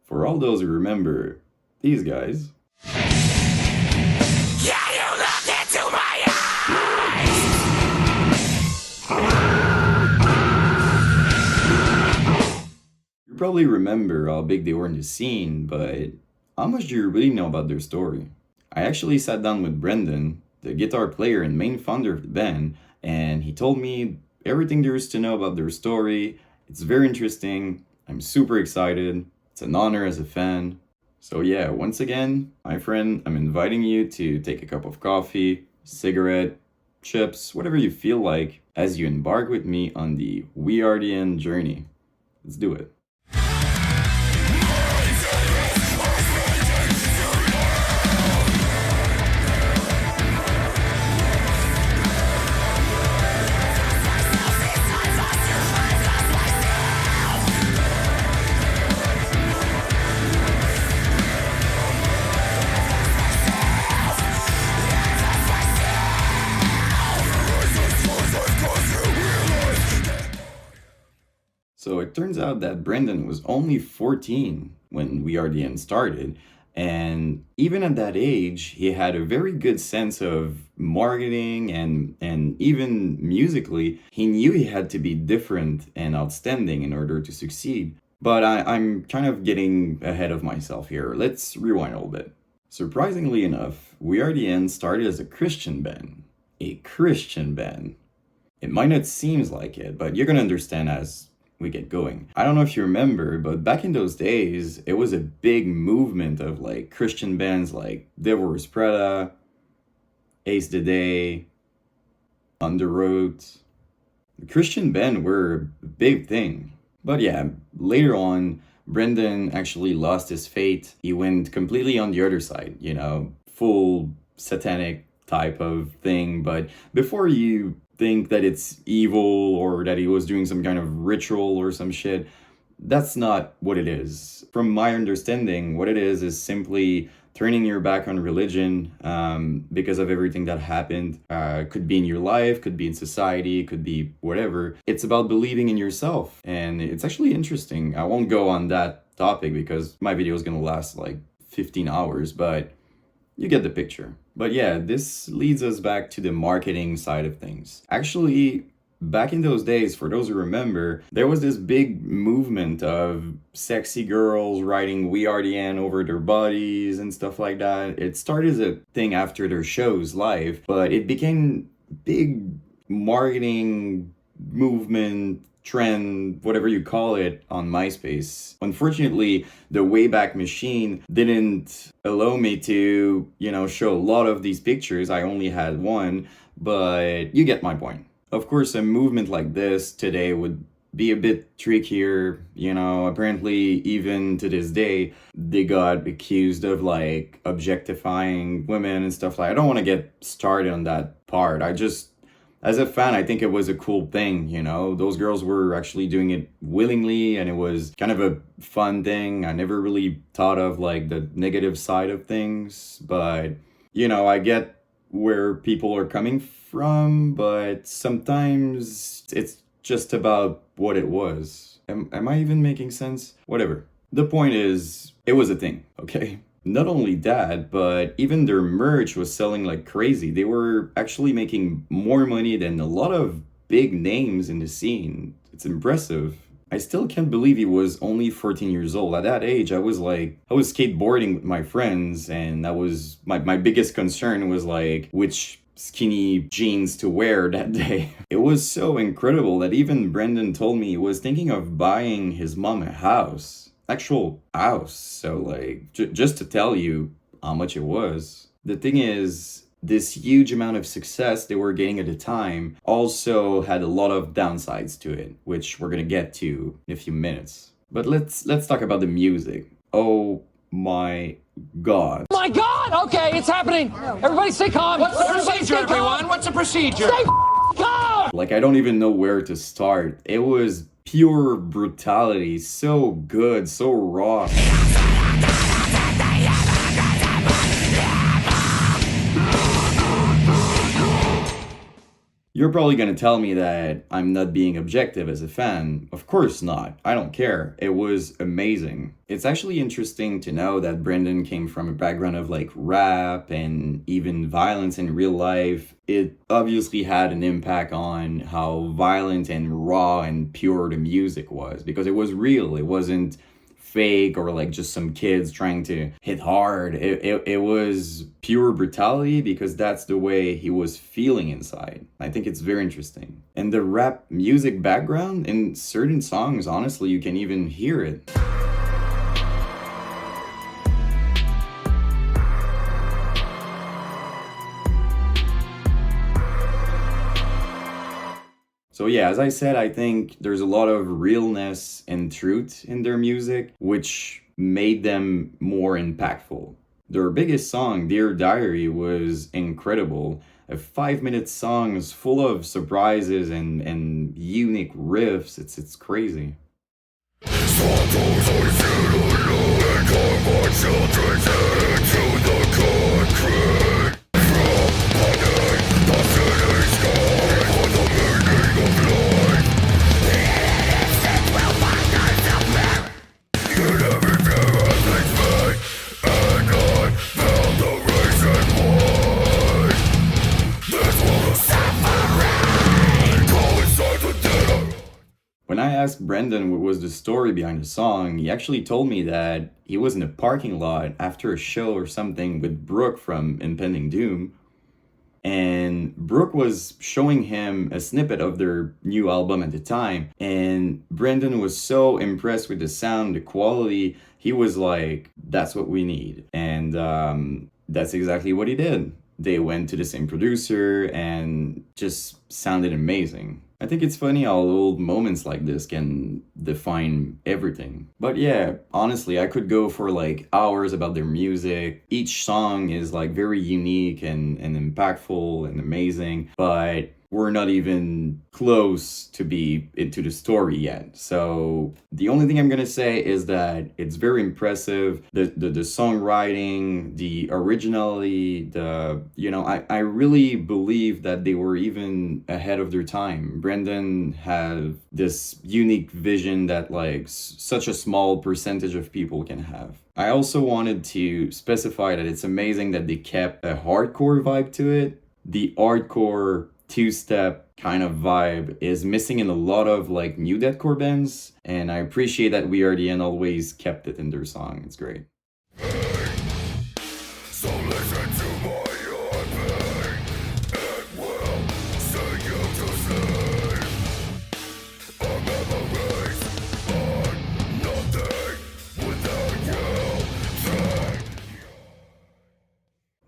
For all those who remember these guys. Yeah, you looked into my eyes! You probably remember how big they were in the scene, but how much do you really know about their story? I actually sat down with Brendan, the guitar player and main founder of the band, and he told me everything there is to know about their story. It's very interesting. I'm super excited. It's an honor as a fan. So yeah, once again, my friend, I'm inviting you to take a cup of coffee, cigarette, chips, whatever you feel like, as you embark with me on the We Are the End journey. Let's do it. So it turns out that Brendan was only 14 when We Are the End started. And even at that age, he had a very good sense of marketing and even musically, he knew he had to be different and outstanding in order to succeed. But I'm kind of getting ahead of myself here. Let's rewind a little bit. Surprisingly enough, We Are the End started as a Christian band. A Christian band. It might not seem like it, but you're gonna understand as we get going. I don't know if you remember, but back in those days, it was a big movement of like Christian bands like Devil Wears Prada, Ace the Day, On the Road. The Christian band were a big thing. But yeah, later on, Brendan actually lost his faith. He went completely on the other side, full satanic type of thing. But before you think that it's evil or that he was doing some kind of ritual or some shit, that's not what it is. From my understanding, what it is simply turning your back on religion because of everything that happened. Could be in your life, could be in society, could be whatever. It's about believing in yourself. And it's actually interesting. I won't go on that topic because my video is gonna last like 15 hours, but you get the picture. But yeah, this leads us back to the marketing side of things. Actually, back in those days, for those who remember, there was this big movement of sexy girls writing We Are the End over their bodies and stuff like that. It started as a thing after their shows live, but it became big marketing movement, trend, whatever you call it, on Myspace. Unfortunately, the Wayback Machine didn't allow me to, show a lot of these pictures. I only had one, but you get my point. Of course, a movement like this today would be a bit trickier. Apparently, even to this day, they got accused of like objectifying women and stuff like that. I don't want to get started on that part. As a fan, I think it was a cool thing, Those girls were actually doing it willingly, and it was kind of a fun thing. I never really thought of like the negative side of things, but, I get where people are coming from, but sometimes it's just about what it was. Am I even making sense? Whatever. The point is, it was a thing, okay? Not only that, but even their merch was selling like crazy. They were actually making more money than a lot of big names in the scene. It's impressive. I still can't believe he was only 14 years old. At that age, I was skateboarding with my friends, and that was my biggest concern was like which skinny jeans to wear that day. It was so incredible that even Brendan told me he was thinking of buying his mom a house. Actual house. So like just to tell you how much it was. The thing is, this huge amount of success they were getting at the time also had a lot of downsides to it, which we're gonna get to in a few minutes. But let's talk about the music. Oh my god. My god! Okay, it's happening. Everybody stay calm. What's the procedure, everyone? What's the procedure? Stay calm! Like, I don't even know where to start. It was pure brutality. So good, so raw. You're probably gonna tell me that I'm not being objective as a fan. Of course not. I don't care. It was amazing. It's actually interesting to know that Brendan came from a background of like rap and even violence in real life. It obviously had an impact on how violent and raw and pure the music was because it was real. It wasn't fake or like just some kids trying to hit hard. It was pure brutality because that's the way he was feeling inside. I think it's very interesting. And the rap music background in certain songs, honestly, you can even hear it. So yeah, as I said, I think there's a lot of realness and truth in their music, which made them more impactful. Their biggest song, Dear Diary, was incredible. A 5 minute song is full of surprises and unique riffs. It's crazy. When I asked Brendan what was the story behind the song, he actually told me that he was in a parking lot after a show or something with Brooke from Impending Doom, and Brooke was showing him a snippet of their new album at the time, and Brendan was so impressed with the sound, the quality, he was like, that's what we need. And that's exactly what he did. They went to the same producer and just sounded amazing. I think it's funny how little moments like this can define everything. But yeah, honestly, I could go for like hours about their music. Each song is like very unique and impactful and amazing, but we're not even close to be into the story yet. So the only thing I'm gonna say is that it's very impressive. The songwriting, the originality, I really believe that they were even ahead of their time. Brendan had this unique vision that like such a small percentage of people can have. I also wanted to specify that it's amazing that they kept a hardcore vibe to it. The hardcore two-step kind of vibe is missing in a lot of like new deathcore bands, and I appreciate that We Are the End always kept it in their song. It's great. So listen to my pain. It will sing you to sleep. Our memories are nothing without you.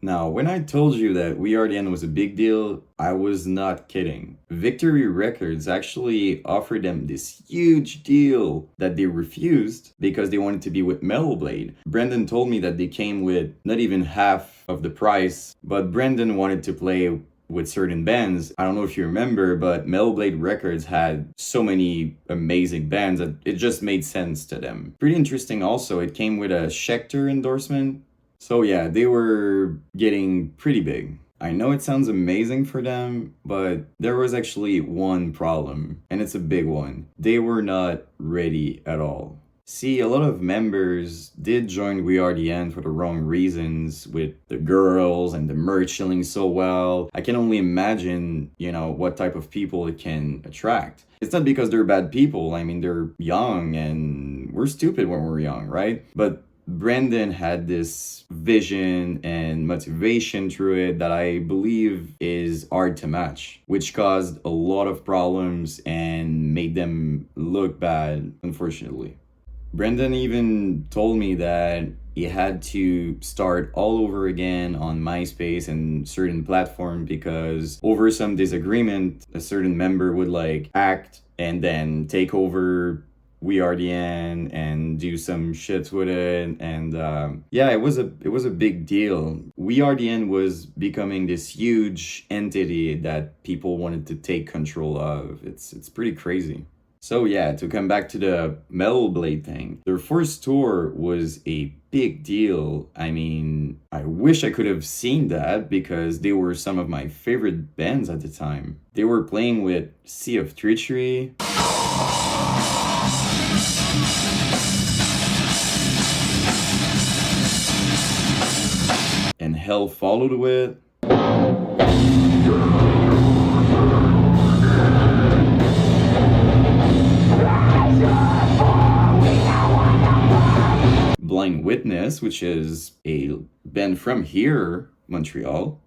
Now, when I told you that We Are the End was a big deal, I was not kidding. Victory Records actually offered them this huge deal that they refused because they wanted to be with Metalblade. Brendan told me that they came with not even half of the price, but Brendan wanted to play with certain bands. I don't know if you remember, but Metalblade Records had so many amazing bands that it just made sense to them. Pretty interesting also, it came with a Schecter endorsement. So yeah, they were getting pretty big. I know it sounds amazing for them, but there was actually one problem, and it's a big one. They were not ready at all. See, a lot of members did join We Are the End for the wrong reasons, with the girls and the merch selling so well. I can only imagine, what type of people it can attract. It's not because they're bad people. I mean, they're young and we're stupid when we're young, right? But Brendan had this vision and motivation through it that I believe is hard to match, which caused a lot of problems and made them look bad, unfortunately. Brendan even told me that he had to start all over again on Myspace and certain platforms because over some disagreement, a certain member would like act and then take over We Are the End and do some shits with it. And it was a big deal. We Are the End was becoming this huge entity that people wanted to take control of. It's pretty crazy. So yeah, to come back to the Metalblade thing, their first tour was a big deal. I mean, I wish I could have seen that because they were some of my favorite bands at the time. They were playing with Sea of Treachery, and Hell followed with. Blind Witness, which is a band from here, Montreal.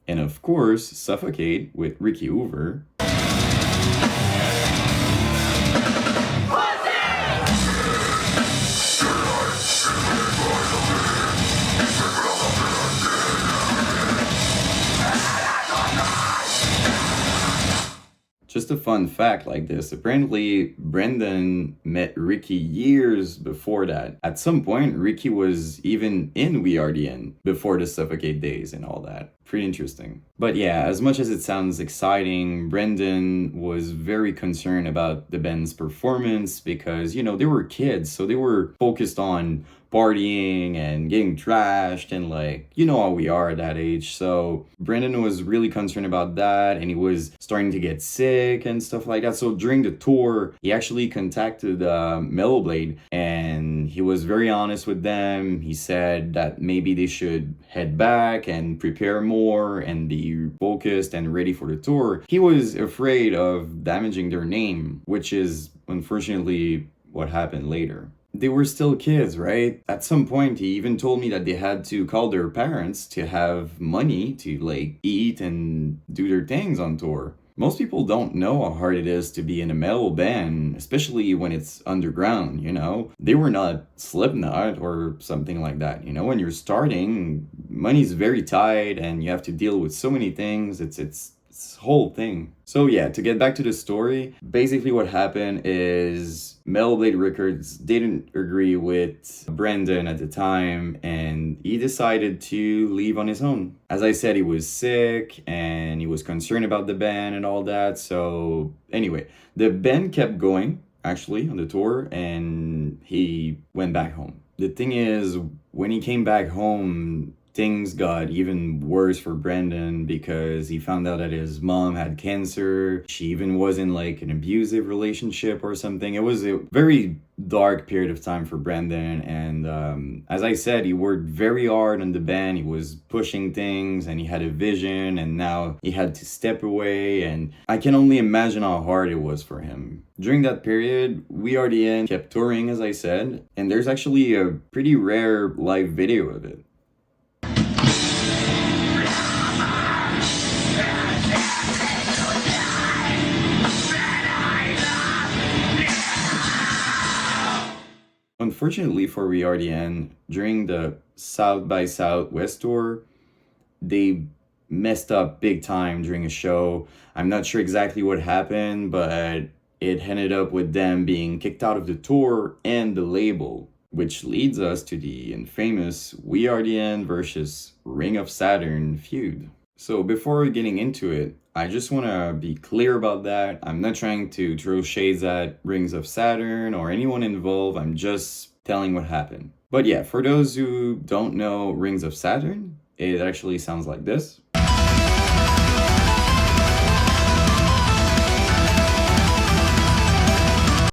And of course, Suffocate with Ricky Hoover. Just a fun fact like this, apparently Brendan met Ricky years before that. At some point, Ricky was even in We Are The End before the Suffocate days and all that. Pretty interesting. But yeah, as much as it sounds exciting, Brendan was very concerned about the band's performance because, you know, they were kids, so they were focused on partying and getting trashed and like, you know how we are at that age. So Brendan was really concerned about that and he was starting to get sick and stuff like that. So during the tour, he actually contacted Metalblade and he was very honest with them. He said that maybe they should head back and prepare more and be focused and ready for the tour. He was afraid of damaging their name, which is unfortunately what happened later. They were still kids, right? At some point, he even told me that they had to call their parents to have money to like eat and do their things on tour. Most people don't know how hard it is to be in a metal band, especially when it's underground, you know? They were not Slipknot or something like that, you know? When you're starting, money's very tight and you have to deal with so many things. It's this whole thing. So yeah, to get back to the story, basically what happened is Metalblade Records didn't agree with Brendan at the time and he decided to leave on his own. As I said, he was sick and he was concerned about the band and all that. So anyway, the band kept going actually on the tour and he went back home. The thing is, when he came back home, things got even worse for Brendan because he found out that his mom had cancer. She even was in like an abusive relationship or something. It was a very dark period of time for Brendan. And as I said, he worked very hard on the band. He was pushing things and he had a vision and now he had to step away. And I can only imagine how hard it was for him. During that period, We Are The End kept touring, as I said. And there's actually a pretty rare live video of it. Unfortunately for We Are The End, during the South by Southwest tour, they messed up big time during a show. I'm not sure exactly what happened, but it ended up with them being kicked out of the tour and the label, which leads us to the infamous We Are The End versus Ring of Saturn feud. So before getting into it, I just want to be clear about that. I'm not trying to throw shades at Rings of Saturn or anyone involved. I'm just telling what happened. But yeah, for those who don't know Rings of Saturn, it actually sounds like this.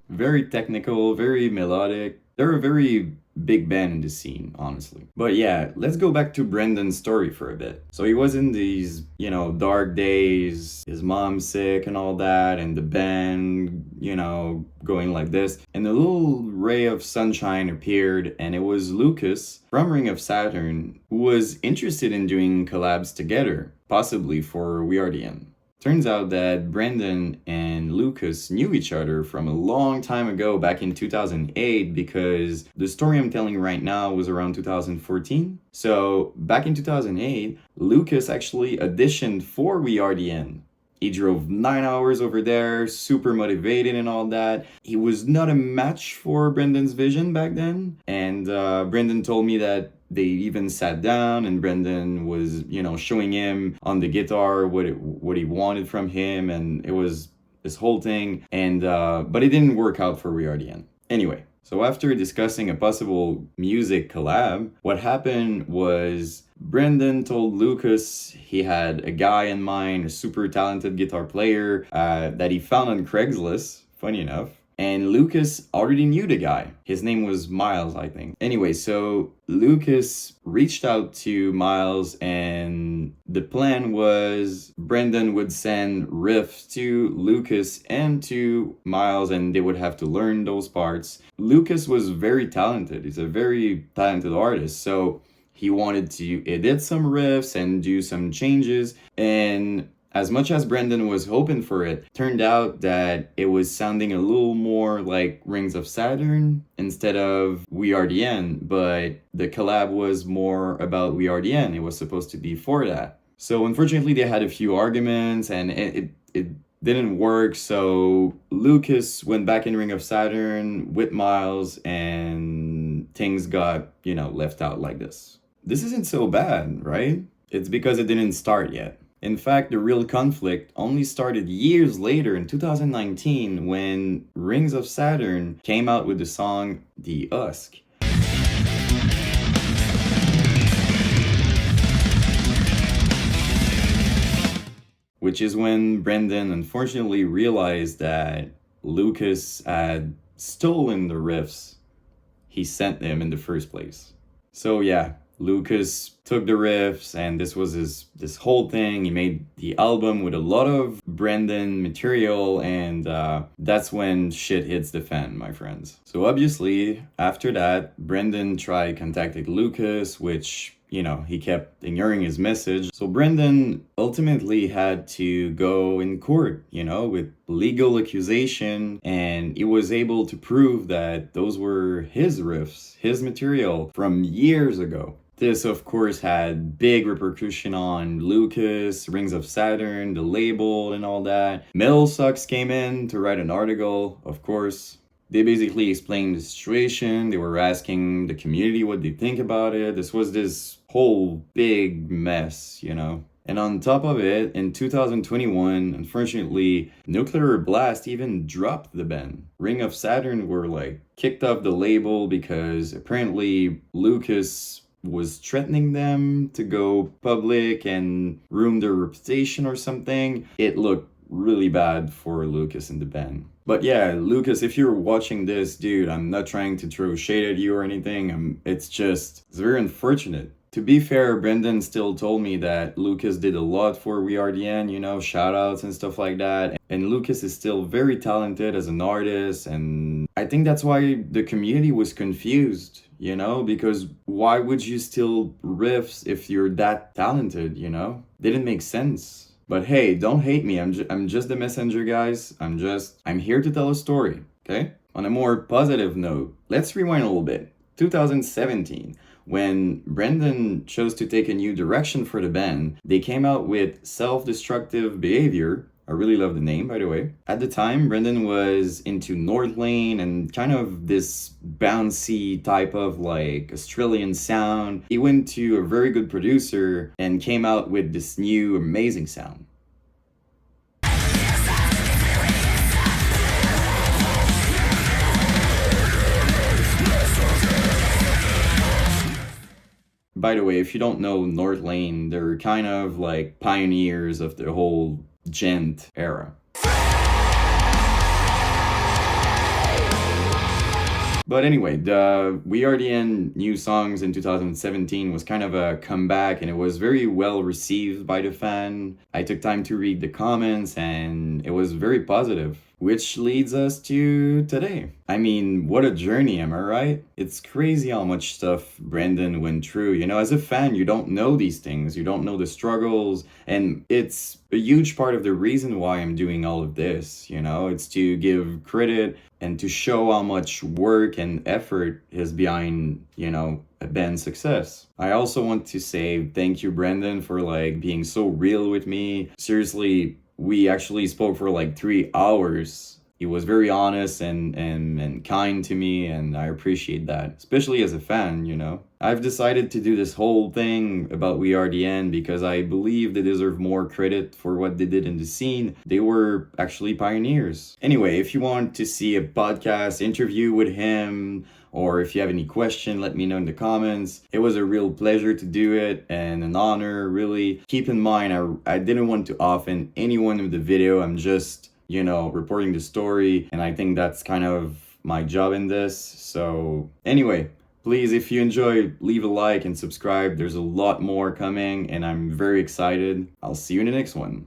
Very technical, very melodic. They're a very big band in the scene, honestly. But yeah, let's go back to Brendan's story for a bit. So he was in these, you know, dark days, his mom's sick and all that, and the band, you know, going like this. And a little ray of sunshine appeared, and it was Lucas from Ring of Saturn who was interested in doing collabs together, possibly for We Are The End. Turns out that Brendan and Lucas knew each other from a long time ago, back in 2008, because the story I'm telling right now was around 2014. So back in 2008, Lucas actually auditioned for We Are The End. He drove 9 hours over there, super motivated and all that. He was not a match for Brendan's vision back then. And Brendan told me that they even sat down and Brendan was, showing him on the guitar what he wanted from him, and it was this whole thing. And but it didn't work out for We Are the End. Anyway, so after discussing a possible music collab, what happened was Brendan told Lucas he had a guy in mind, a super talented guitar player that he found on Craigslist, funny enough. And Lucas already knew the guy. His name was Miles, I think. Anyway, so Lucas reached out to Miles, and the plan was Brendan would send riffs to Lucas and to Miles, and they would have to learn those parts. Lucas was very talented. He's a very talented artist, so he wanted to edit some riffs and do some changes. And as much as Brendan was hoping for it, turned out that it was sounding a little more like Rings of Saturn instead of We Are the End, but the collab was more about We Are the End. It was supposed to be for that. So unfortunately, they had a few arguments, and it didn't work. So Lucas went back in Ring of Saturn with Miles, and things got, left out like this. This isn't so bad, right? It's because it didn't start yet. In fact, the real conflict only started years later in 2019 when Rings of Saturn came out with the song The Husk. Which is when Brendan unfortunately realized that Lucas had stolen the riffs he sent him in the first place. So yeah, Lucas took the riffs, and this was this whole thing. He made the album with a lot of Brendan material, and that's when shit hits the fan, my friends. So obviously, after that, Brendan tried contacting Lucas, which, he kept ignoring his message. So Brendan ultimately had to go in court, with legal accusation, and he was able to prove that those were his riffs, his material from years ago. This, of course, had big repercussion on Lucas, Rings of Saturn, the label, and all that. Metal Sucks came in to write an article, of course. They basically explained the situation. They were asking the community what they think about it. This was this whole big mess, And on top of it, in 2021, unfortunately, Nuclear Blast even dropped the band. Ring of Saturn were kicked off the label because apparently Lucas was threatening them to go public and ruin their reputation or something. It looked really bad for Lucas and the band. But yeah, Lucas, if you're watching this, dude, I'm not trying to throw shade at you or anything. It's very unfortunate. To be fair, Brendan still told me that Lucas did a lot for We Are the End, shout outs and stuff like that. And Lucas is still very talented as an artist, and I think that's why the community was confused, because why would you steal riffs if you're that talented, Didn't make sense. But hey, don't hate me. I'm just the messenger, guys. I'm here to tell a story, okay? On a more positive note, let's rewind a little bit. 2017. When Brendan chose to take a new direction for the band, they came out with Self-Destructive Behavior. I really love the name, by the way. At the time, Brendan was into North Lane and kind of this bouncy type of Australian sound. He went to a very good producer and came out with this new amazing sound. By the way, if you don't know North Lane, they're kind of pioneers of the whole gent era. But anyway, the We Are the End new songs in 2017 was kind of a comeback, and it was very well received by the fan. I took time to read the comments, and it was very positive. Which leads us to today. I mean, what a journey, am I right? It's crazy how much stuff Brendan went through. As a fan, you don't know these things. You don't know the struggles. And it's a huge part of the reason why I'm doing all of this. It's to give credit and to show how much work and effort is behind, a band's success. I also want to say thank you, Brendan, for being so real with me. Seriously, we actually spoke for 3 hours He was very honest and kind to me, and I appreciate that, especially as a fan, you know. I've decided to do this whole thing about We Are the End because I believe they deserve more credit for what they did in the scene. They were actually pioneers. Anyway, if you want to see a podcast interview with him, or if you have any question, let me know in the comments. It was a real pleasure to do it and an honor, really. Keep in mind, I didn't want to offend anyone with the video. I'm just, you know, reporting the story, and I think that's kind of my job in this. So anyway, please, if you enjoyed, leave a like and subscribe. There's a lot more coming, and I'm very excited. I'll see you in the next one.